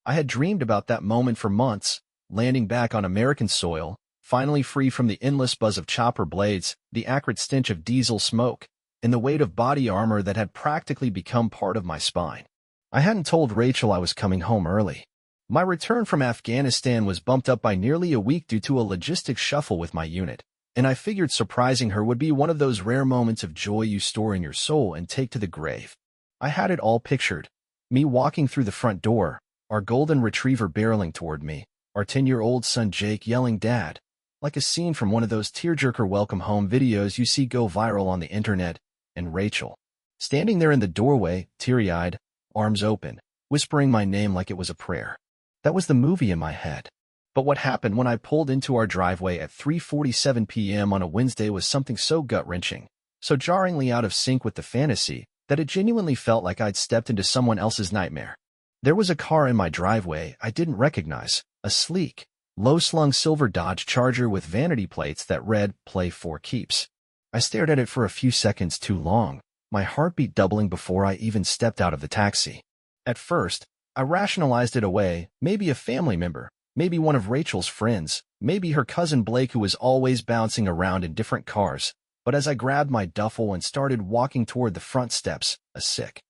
I had dreamed about that moment for months, landing back on American soil, finally free from the endless buzz of chopper blades, the acrid stench of diesel smoke, and the weight of body armor that had practically become part of my spine. I hadn't told Rachel I was coming home early. My return from Afghanistan was bumped up by nearly a week due to a logistics shuffle with my unit, and I figured surprising her would be one of those rare moments of joy you store in your soul and take to the grave. I had it all pictured. Me walking through the front door, our golden retriever barreling toward me, our 10-year-old son Jake yelling "Dad," like a scene from one of those tearjerker welcome home videos you see go viral on the internet, and Rachel, standing there in the doorway, teary-eyed, arms open, whispering my name like it was a prayer. That was the movie in my head. But what happened when I pulled into our driveway at 3:47 p.m. on a Wednesday was something so gut-wrenching, so jarringly out of sync with the fantasy, that it genuinely felt like I'd stepped into someone else's nightmare. There was a car in my driveway I didn't recognize, a sleek, low-slung silver Dodge Charger with vanity plates that read, "Play for Keeps." I stared at it for a few seconds too long, my heartbeat doubling before I even stepped out of the taxi. At first, I rationalized it away, maybe a family member, maybe one of Rachel's friends, maybe her cousin Blake who was always bouncing around in different cars. But as I grabbed my duffel and started walking toward the front steps, a sick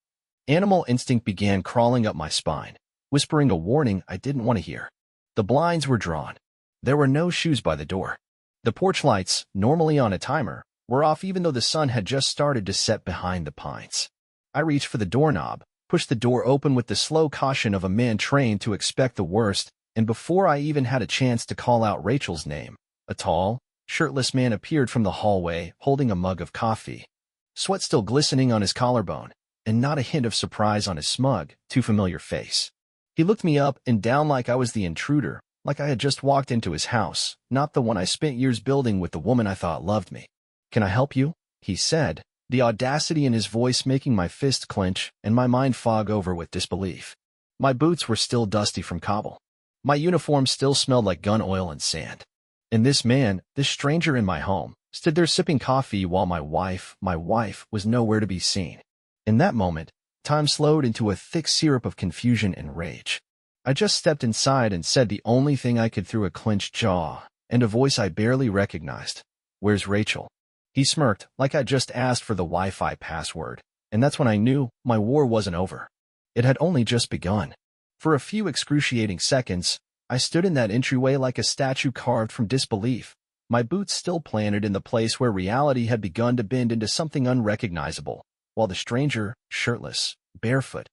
animal instinct began crawling up my spine, whispering a warning I didn't want to hear. The blinds were drawn. There were no shoes by the door. The porch lights, normally on a timer, were off even though the sun had just started to set behind the pines. I reached for the doorknob, pushed the door open with the slow caution of a man trained to expect the worst, and before I even had a chance to call out Rachel's name, a tall, shirtless man appeared from the hallway, holding a mug of coffee. Sweat still glistening on his collarbone, and not a hint of surprise on his smug, too familiar face. He looked me up and down like I was the intruder, like I had just walked into his house, not the one I spent years building with the woman I thought loved me. "Can I help you?" he said, the audacity in his voice making my fist clench and my mind fog over with disbelief. My boots were still dusty from cobble. My uniform still smelled like gun oil and sand. And this man, this stranger in my home, stood there sipping coffee while my wife, was nowhere to be seen. In that moment, time slowed into a thick syrup of confusion and rage. I just stepped inside and said the only thing I could through a clenched jaw, and a voice I barely recognized. "Where's Rachel?" He smirked, like I'd just asked for the Wi-Fi password, and that's when I knew my war wasn't over. It had only just begun. For a few excruciating seconds, I stood in that entryway like a statue carved from disbelief, my boots still planted in the place where reality had begun to bend into something unrecognizable, while the stranger, shirtless, barefoot,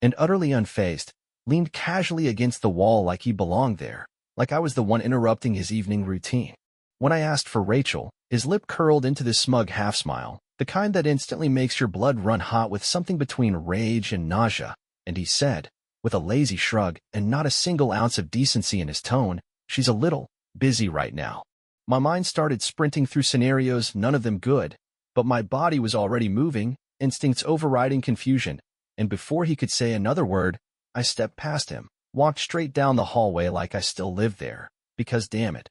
and utterly unfazed, leaned casually against the wall like he belonged there, like I was the one interrupting his evening routine. When I asked for Rachel, his lip curled into this smug half-smile, the kind that instantly makes your blood run hot with something between rage and nausea, and he said, with a lazy shrug and not a single ounce of decency in his tone, "She's a little busy right now." My mind started sprinting through scenarios, none of them good, but my body was already moving, instincts overriding confusion, and before he could say another word, I stepped past him, walked straight down the hallway like I still lived there, because damn it,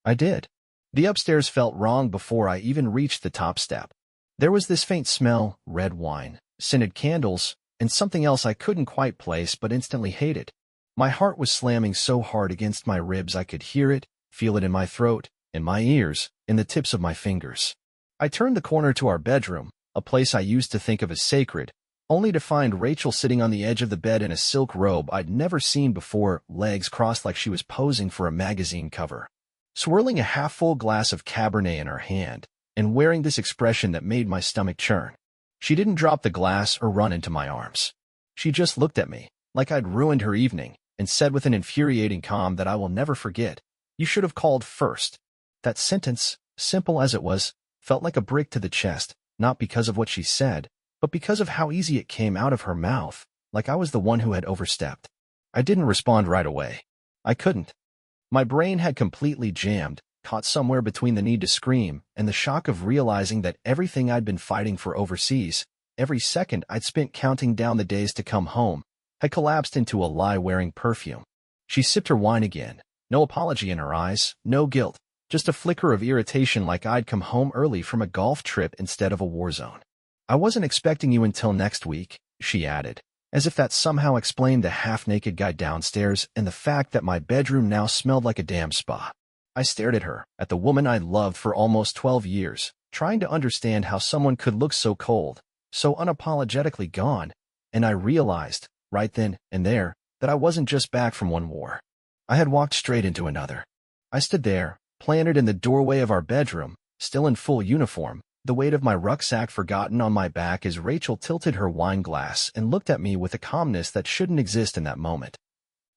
I did. The upstairs felt wrong before I even reached the top step. There was this faint smell, red wine, scented candles, and something else I couldn't quite place but instantly hated. My heart was slamming so hard against my ribs I could hear it, feel it in my throat, in my ears, in the tips of my fingers. I turned the corner to our bedroom, a place I used to think of as sacred, only to find Rachel sitting on the edge of the bed in a silk robe I'd never seen before, legs crossed like she was posing for a magazine cover, swirling a half-full glass of Cabernet in her hand, and wearing this expression that made my stomach churn. She didn't drop the glass or run into my arms. She just looked at me, like I'd ruined her evening, and said with an infuriating calm that I will never forget, "You should have called first." That sentence, simple as it was, felt like a brick to the chest, not because of what she said, but because of how easy it came out of her mouth, like I was the one who had overstepped. I didn't respond right away. I couldn't. My brain had completely jammed, caught somewhere between the need to scream and the shock of realizing that everything I'd been fighting for overseas, every second I'd spent counting down the days to come home, had collapsed into a lie wearing perfume. She sipped her wine again, no apology in her eyes, no guilt, just a flicker of irritation like I'd come home early from a golf trip instead of a war zone. "I wasn't expecting you until next week," she added, as if that somehow explained the half-naked guy downstairs and the fact that my bedroom now smelled like a damn spa. I stared at her, at the woman I'd loved for almost 12 years, trying to understand how someone could look so cold, so unapologetically gone, and I realized, right then and there, that I wasn't just back from one war. I had walked straight into another. I stood there, planted in the doorway of our bedroom, still in full uniform, the weight of my rucksack forgotten on my back as Rachel tilted her wine glass and looked at me with a calmness that shouldn't exist in that moment.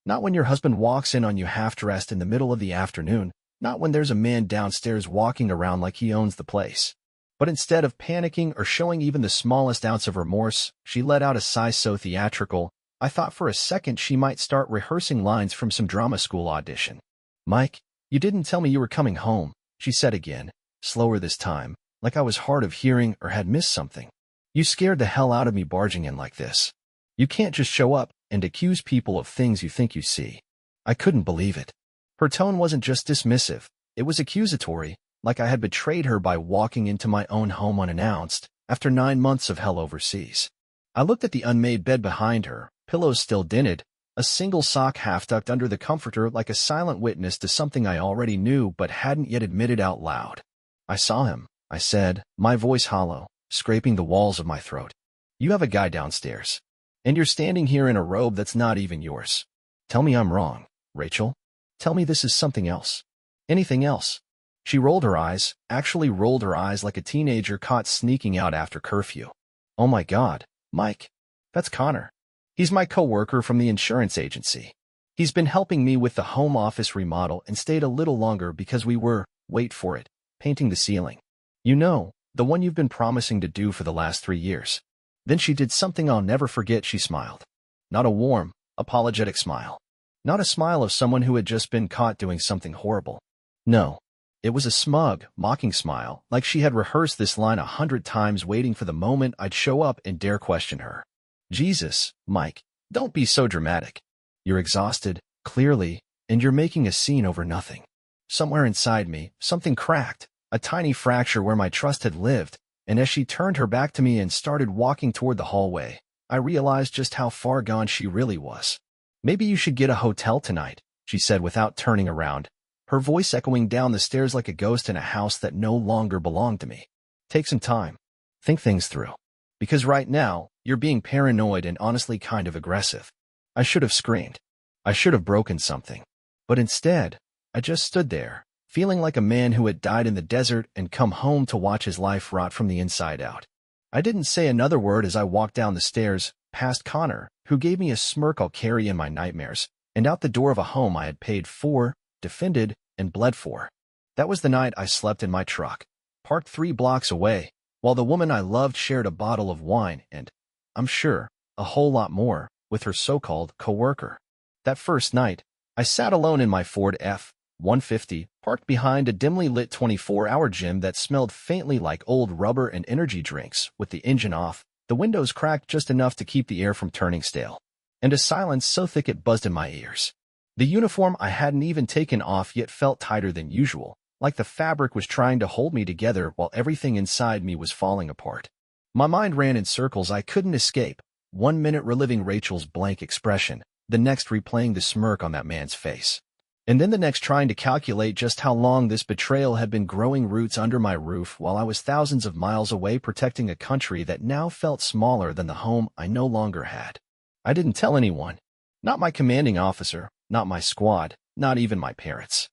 Not when your husband walks in on you half-dressed in the middle of the afternoon, not when there's a man downstairs walking around like he owns the place. But instead of panicking or showing even the smallest ounce of remorse, she let out a sigh so theatrical, I thought for a second she might start rehearsing lines from some drama school audition. "Mike, you didn't tell me you were coming home," she said again, slower this time, like I was hard of hearing or had missed something. "You scared the hell out of me barging in like this. You can't just show up and accuse people of things you think you see." I couldn't believe it. Her tone wasn't just dismissive, it was accusatory, like I had betrayed her by walking into my own home unannounced, after 9 months of hell overseas. I looked at the unmade bed behind her, pillows still dinted, a single sock half tucked under the comforter like a silent witness to something I already knew but hadn't yet admitted out loud. "I saw him," I said, my voice hollow, scraping the walls of my throat. "You have a guy downstairs. And you're standing here in a robe that's not even yours. Tell me I'm wrong, Rachel. Tell me this is something else. Anything else." She rolled her eyes, actually rolled her eyes like a teenager caught sneaking out after curfew. "Oh my God, Mike. That's Connor. He's my coworker from the insurance agency. He's been helping me with the home office remodel and stayed a little longer because we were, wait for it, painting the ceiling. You know, the one you've been promising to do for the last 3 years." Then she did something I'll never forget. She smiled. Not a warm, apologetic smile. Not a smile of someone who had just been caught doing something horrible. No. It was a smug, mocking smile, like she had rehearsed this line 100 times waiting for the moment I'd show up and dare question her. "Jesus, Mike, don't be so dramatic. You're exhausted, clearly, and you're making a scene over nothing." Somewhere inside me, something cracked, a tiny fracture where my trust had lived, and as she turned her back to me and started walking toward the hallway, I realized just how far gone she really was. "Maybe you should get a hotel tonight," she said without turning around, her voice echoing down the stairs like a ghost in a house that no longer belonged to me. "Take some time. Think things through. Because right now, you're being paranoid and honestly kind of aggressive." I should have screamed. I should have broken something. But instead, I just stood there, feeling like a man who had died in the desert and come home to watch his life rot from the inside out. I didn't say another word as I walked down the stairs, past Connor, who gave me a smirk I'll carry in my nightmares, and out the door of a home I had paid for, defended, and bled for. That was the night I slept in my truck, parked 3 blocks away, while the woman I loved shared a bottle of wine and, I'm sure, a whole lot more, with her so-called coworker. That first night, I sat alone in my Ford F-150, parked behind a dimly lit 24-hour gym that smelled faintly like old rubber and energy drinks, with the engine off, the windows cracked just enough to keep the air from turning stale, and a silence so thick it buzzed in my ears. The uniform I hadn't even taken off yet felt tighter than usual, like the fabric was trying to hold me together while everything inside me was falling apart. My mind ran in circles I couldn't escape, 1 minute reliving Rachel's blank expression, the next replaying the smirk on that man's face. And then the next trying to calculate just how long this betrayal had been growing roots under my roof while I was thousands of miles away protecting a country that now felt smaller than the home I no longer had. I didn't tell anyone. Not my commanding officer, not my squad, not even my parents.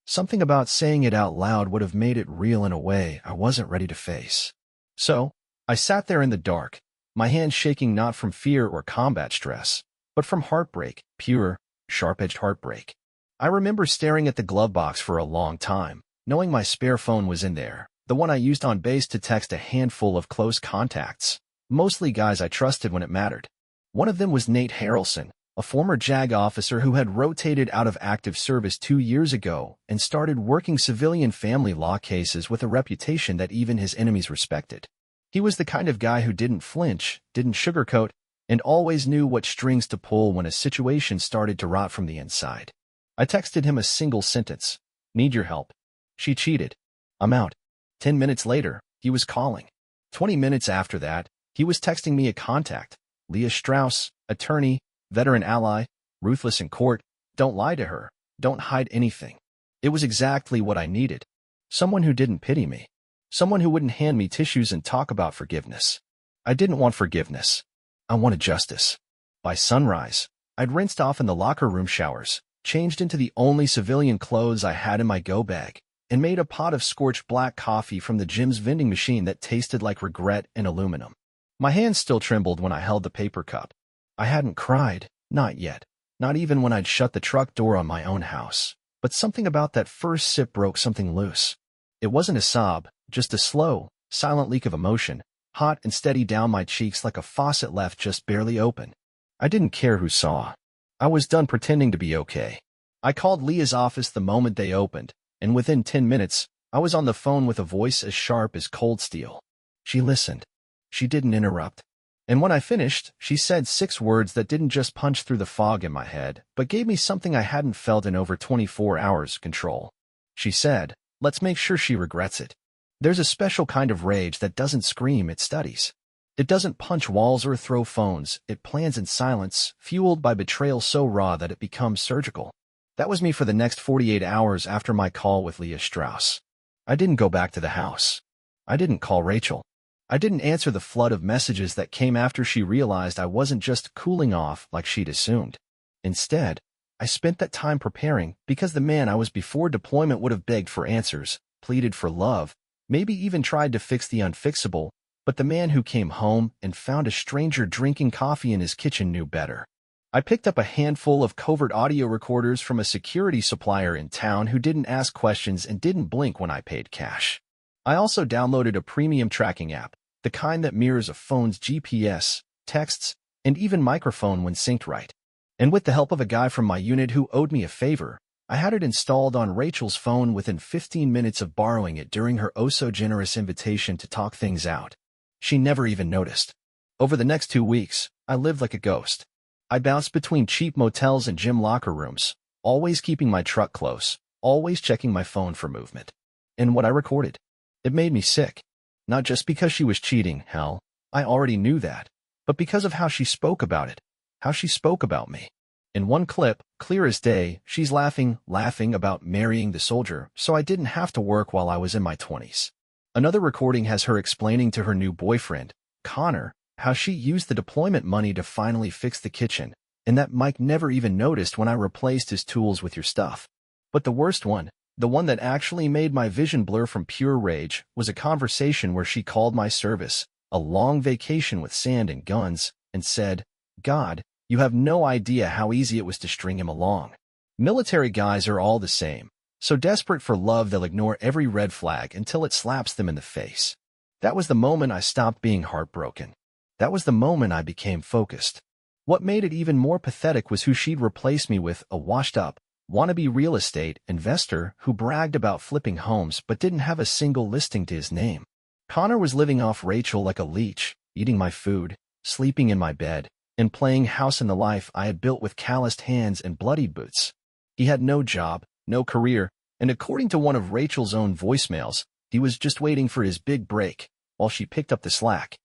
Something about saying it out loud would have made it real in a way I wasn't ready to face. So, I sat there in the dark, my hands shaking not from fear or combat stress, but from heartbreak, pure, sharp-edged heartbreak. I remember staring at the glove box for a long time, knowing my spare phone was in there, the one I used on base to text a handful of close contacts, mostly guys I trusted when it mattered. One of them was Nate Harrelson, a former JAG officer who had rotated out of active service 2 years ago and started working civilian family law cases with a reputation that even his enemies respected. He was the kind of guy who didn't flinch, didn't sugarcoat, and always knew what strings to pull when a situation started to rot from the inside. I texted him a single sentence. "Need your help." She cheated. "I'm out." 10 minutes later, he was calling. 20 minutes after that, he was texting me a contact. "Leah Strauss, Attorney, veteran ally, ruthless in court, don't lie to her, don't hide anything. It was exactly what I needed. Someone who didn't pity me. Someone who wouldn't hand me tissues and talk about forgiveness. I didn't want forgiveness. I wanted justice. By sunrise, I'd rinsed off in the locker room showers, changed into the only civilian clothes I had in my go bag, and made a pot of scorched black coffee from the gym's vending machine that tasted like regret and aluminum. My hands still trembled when I held the paper cup. I hadn't cried, not yet, not even when I'd shut the truck door on my own house. But something about that first sip broke something loose. It wasn't a sob, just a slow, silent leak of emotion, hot and steady down my cheeks like a faucet left just barely open. I didn't care who saw. I was done pretending to be okay. I called Leah's office the moment they opened, and within 10 minutes, I was on the phone with a voice as sharp as cold steel. She listened. She didn't interrupt. And when I finished, she said 6 words that didn't just punch through the fog in my head, but gave me something I hadn't felt in over 24 hours: control. She said, "Let's make sure she regrets it." There's a special kind of rage that doesn't scream, it studies. It doesn't punch walls or throw phones, it plans in silence, fueled by betrayal so raw that it becomes surgical. That was me for the next 48 hours after my call with Leah Strauss. I didn't go back to the house. I didn't call Rachel. I didn't answer the flood of messages that came after she realized I wasn't just cooling off like she'd assumed. Instead, I spent that time preparing, because the man I was before deployment would have begged for answers, pleaded for love, maybe even tried to fix the unfixable, but the man who came home and found a stranger drinking coffee in his kitchen knew better. I picked up a handful of covert audio recorders from a security supplier in town who didn't ask questions and didn't blink when I paid cash. I also downloaded a premium tracking app, the kind that mirrors a phone's GPS, texts, and even microphone when synced right. And with the help of a guy from my unit who owed me a favor, I had it installed on Rachel's phone within 15 minutes of borrowing it during her oh-so-generous invitation to talk things out. She never even noticed. Over the next 2 weeks, I lived like a ghost. I bounced between cheap motels and gym locker rooms, always keeping my truck close, always checking my phone for movement. And what I recorded, it made me sick. Not just because she was cheating, hell, I already knew that, but because of how she spoke about it, how she spoke about me. In one clip, clear as day, she's laughing about marrying the soldier, so I didn't have to work while I was in my 20s. Another recording has her explaining to her new boyfriend, Connor, how she used the deployment money to finally fix the kitchen, and that Mike never even noticed when I replaced his tools with your stuff. But the worst one, the one that actually made my vision blur from pure rage, was a conversation where she called my service a long vacation with sand and guns, and said, "God, you have no idea how easy it was to string him along." Military guys are all the same, so desperate for love they'll ignore every red flag until it slaps them in the face. That was the moment I stopped being heartbroken. That was the moment I became focused. What made it even more pathetic was who she'd replaced me with: a washed-up, wannabe real estate investor who bragged about flipping homes but didn't have a single listing to his name. Connor was living off Rachel like a leech, eating my food, sleeping in my bed, and playing house in the life I had built with calloused hands and bloodied boots. He had no job, no career, and according to one of Rachel's own voicemails, he was just waiting for his big break, while she picked up the slack.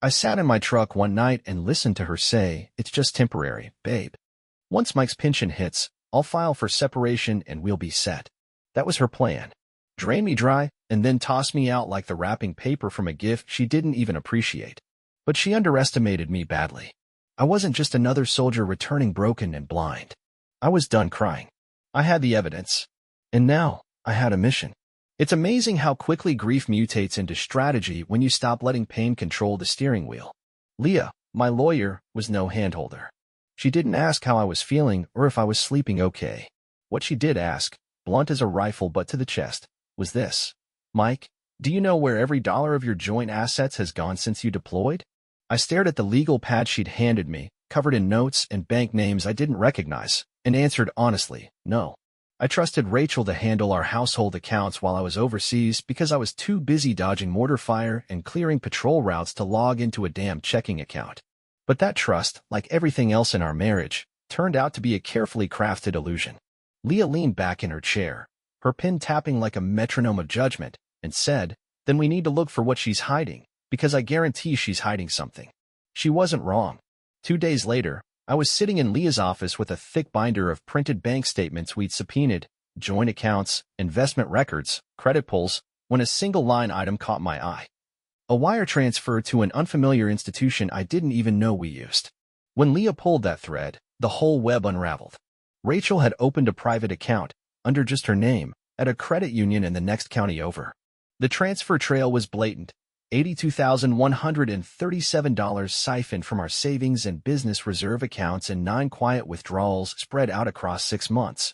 I sat in my truck one night and listened to her say, "It's just temporary, babe. Once Mike's pension hits, I'll file for separation and we'll be set." That was her plan. Drain me dry, and then toss me out like the wrapping paper from a gift she didn't even appreciate. But she underestimated me badly. I wasn't just another soldier returning broken and blind. I was done crying. I had the evidence. And now, I had a mission. It's amazing how quickly grief mutates into strategy when you stop letting pain control the steering wheel. Leah, my lawyer, was no handholder. She didn't ask how I was feeling or if I was sleeping okay. What she did ask, blunt as a rifle but to the chest, was this: "Mike, do you know where every dollar of your joint assets has gone since you deployed?" I stared at the legal pad she'd handed me, covered in notes and bank names I didn't recognize, and answered honestly, no. I trusted Rachel to handle our household accounts while I was overseas because I was too busy dodging mortar fire and clearing patrol routes to log into a damn checking account. But that trust, like everything else in our marriage, turned out to be a carefully crafted illusion. Leah leaned back in her chair, her pen tapping like a metronome of judgment, and said, "Then we need to look for what she's hiding, because I guarantee she's hiding something." She wasn't wrong. 2 days later, I was sitting in Leah's office with a thick binder of printed bank statements we'd subpoenaed, joint accounts, investment records, credit pulls, when a single line item caught my eye. A wire transfer to an unfamiliar institution I didn't even know we used. When Leah pulled that thread, the whole web unraveled. Rachel had opened a private account, under just her name, at a credit union in the next county over. The transfer trail was blatant. $82,137 siphoned from our savings and business reserve accounts and 9 quiet withdrawals spread out across 6 months.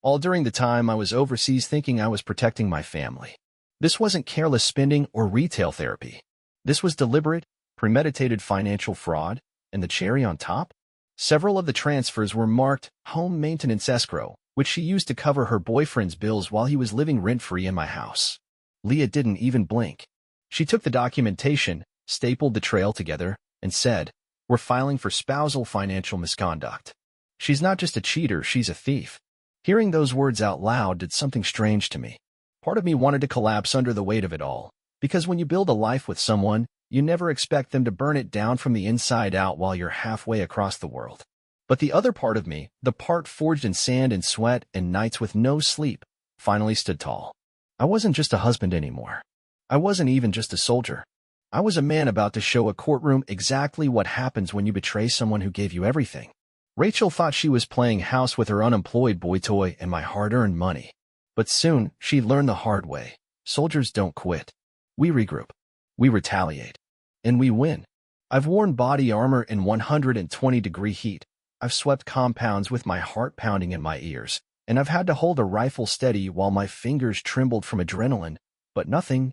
All during the time I was overseas thinking I was protecting my family. This wasn't careless spending or retail therapy. This was deliberate, premeditated financial fraud, and the cherry on top? Several of the transfers were marked home maintenance escrow, which she used to cover her boyfriend's bills while he was living rent-free in my house. Leah didn't even blink. She took the documentation, stapled the trail together, and said, "We're filing for spousal financial misconduct." She's not just a cheater, she's a thief. Hearing those words out loud did something strange to me. Part of me wanted to collapse under the weight of it all, because when you build a life with someone, you never expect them to burn it down from the inside out while you're halfway across the world. But the other part of me, the part forged in sand and sweat and nights with no sleep, finally stood tall. I wasn't just a husband anymore. I wasn't even just a soldier. I was a man about to show a courtroom exactly what happens when you betray someone who gave you everything. Rachel thought she was playing house with her unemployed boy toy and my hard-earned money. But soon, she'd learn the hard way. Soldiers don't quit. We regroup. We retaliate. And we win. I've worn body armor in 120-degree heat. I've swept compounds with my heart pounding in my ears. And I've had to hold a rifle steady while my fingers trembled from adrenaline. But nothing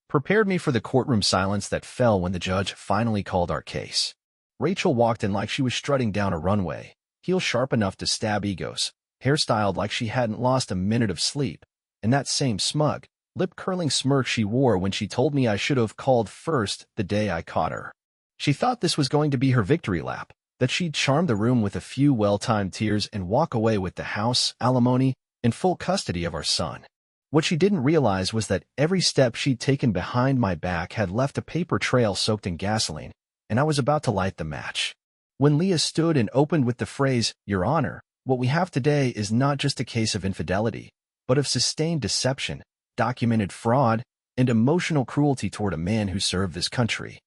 prepared me for the courtroom silence that fell when the judge finally called our case. Rachel walked in like she was strutting down a runway, heels sharp enough to stab egos, hairstyled like she hadn't lost a minute of sleep, and that same smug, lip-curling smirk she wore when she told me I should have called first the day I caught her. She thought this was going to be her victory lap, that she'd charm the room with a few well-timed tears and walk away with the house, alimony, and full custody of our son. What she didn't realize was that every step she'd taken behind my back had left a paper trail soaked in gasoline, and I was about to light the match. When Leah stood and opened with the phrase, "Your Honor, what we have today is not just a case of infidelity, but of sustained deception, documented fraud, and emotional cruelty toward a man who served this country,"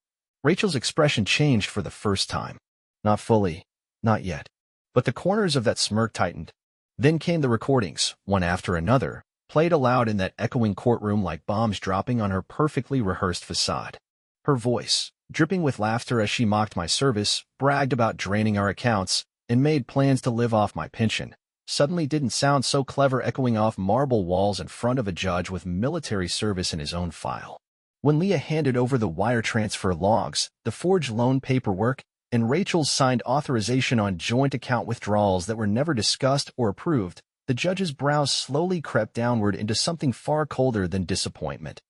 Rachel's expression changed for the first time. Not fully, not yet. But the corners of that smirk tightened. Then came the recordings, one after another, played aloud in that echoing courtroom like bombs dropping on her perfectly rehearsed facade. Her voice, dripping with laughter as she mocked my service, bragged about draining our accounts, and made plans to live off my pension, suddenly didn't sound so clever echoing off marble walls in front of a judge with military service in his own file. When Leah handed over the wire transfer logs, the forged loan paperwork, and Rachel's signed authorization on joint account withdrawals that were never discussed or approved, the judge's brows slowly crept downward into something far colder than disappointment.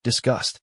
Disgust.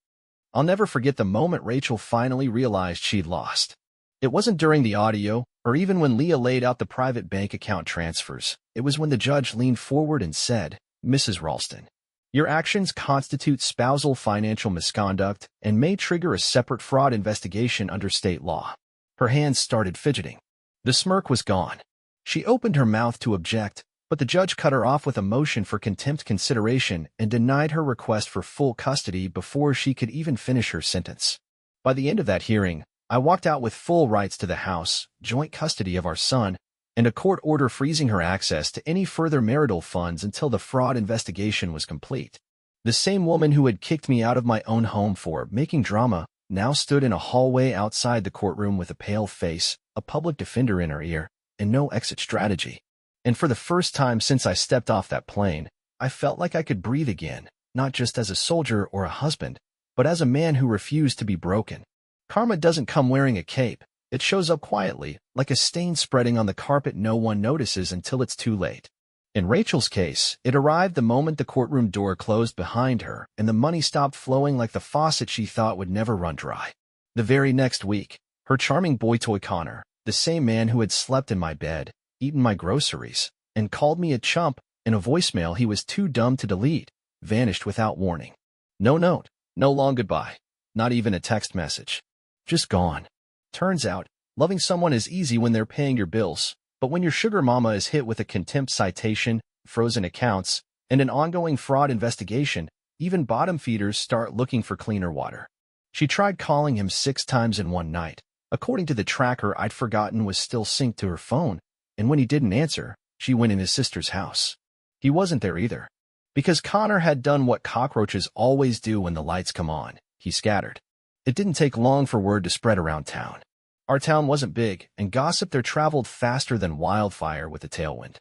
I'll never forget the moment Rachel finally realized she'd lost. It wasn't during the audio, or even when Leah laid out the private bank account transfers. It was when the judge leaned forward and said, "Mrs. Ralston, your actions constitute spousal financial misconduct and may trigger a separate fraud investigation under state law." Her hands started fidgeting. The smirk was gone. She opened her mouth to object, but the judge cut her off with a motion for contempt consideration and denied her request for full custody before she could even finish her sentence. By the end of that hearing, I walked out with full rights to the house, joint custody of our son, and a court order freezing her access to any further marital funds until the fraud investigation was complete. The same woman who had kicked me out of my own home for making drama now stood in a hallway outside the courtroom with a pale face, a public defender in her ear, and no exit strategy. And for the first time since I stepped off that plane, I felt like I could breathe again, not just as a soldier or a husband, but as a man who refused to be broken. Karma doesn't come wearing a cape. It shows up quietly, like a stain spreading on the carpet no one notices until it's too late. In Rachel's case, it arrived the moment the courtroom door closed behind her and the money stopped flowing like the faucet she thought would never run dry. The very next week, her charming boy toy Connor, the same man who had slept in my bed, eaten my groceries, and called me a chump in a voicemail he was too dumb to delete, vanished without warning. No note, no long goodbye, not even a text message. Just gone. Turns out, Loving someone is easy when they're paying your bills, but when your sugar mama is hit with a contempt citation, frozen accounts, and an ongoing fraud investigation, even bottom feeders start looking for cleaner water. She tried calling him 6 times in one night. According to the tracker I'd forgotten was still synced to her phone, and when he didn't answer, she went in his sister's house. He wasn't there either. Because Connor had done what cockroaches always do when the lights come on. He scattered. It didn't take long for word to spread around town. Our town wasn't big, and gossip there traveled faster than wildfire with a tailwind.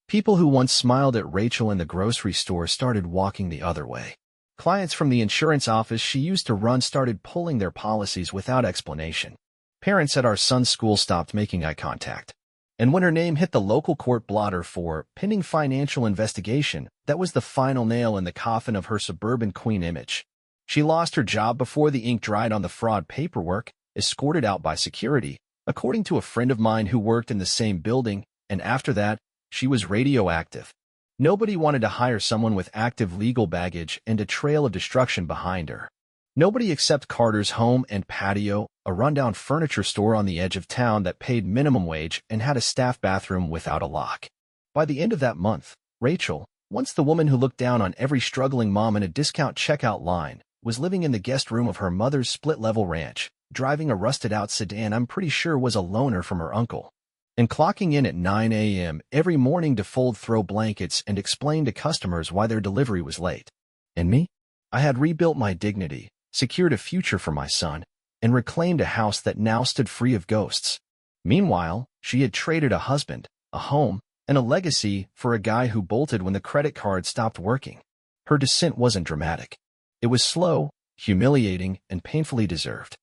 People who once smiled at Rachel in the grocery store started walking the other way. Clients from the insurance office she used to run started pulling their policies without explanation. Parents at our son's school stopped making eye contact. And when her name hit the local court blotter for pending financial investigation, that was the final nail in the coffin of her suburban queen image. She lost her job before the ink dried on the fraud paperwork, escorted out by security, according to a friend of mine who worked in the same building, and after that, she was radioactive. Nobody wanted to hire someone with active legal baggage and a trail of destruction behind her. Nobody except Carter's home and patio, a rundown furniture store on the edge of town that paid minimum wage and had a staff bathroom without a lock. By the end of that month, Rachel, once the woman who looked down on every struggling mom in a discount checkout line, was living in the guest room of her mother's split-level ranch, driving a rusted-out sedan I'm pretty sure was a loaner from her uncle, and clocking in at 9 a.m. every morning to fold throw blankets and explain to customers why their delivery was late. And me? I had rebuilt my dignity, secured a future for my son, and reclaimed a house that now stood free of ghosts. Meanwhile, she had traded a husband, a home, and a legacy for a guy who bolted when the credit card stopped working. Her descent wasn't dramatic. It was slow, humiliating, and painfully deserved.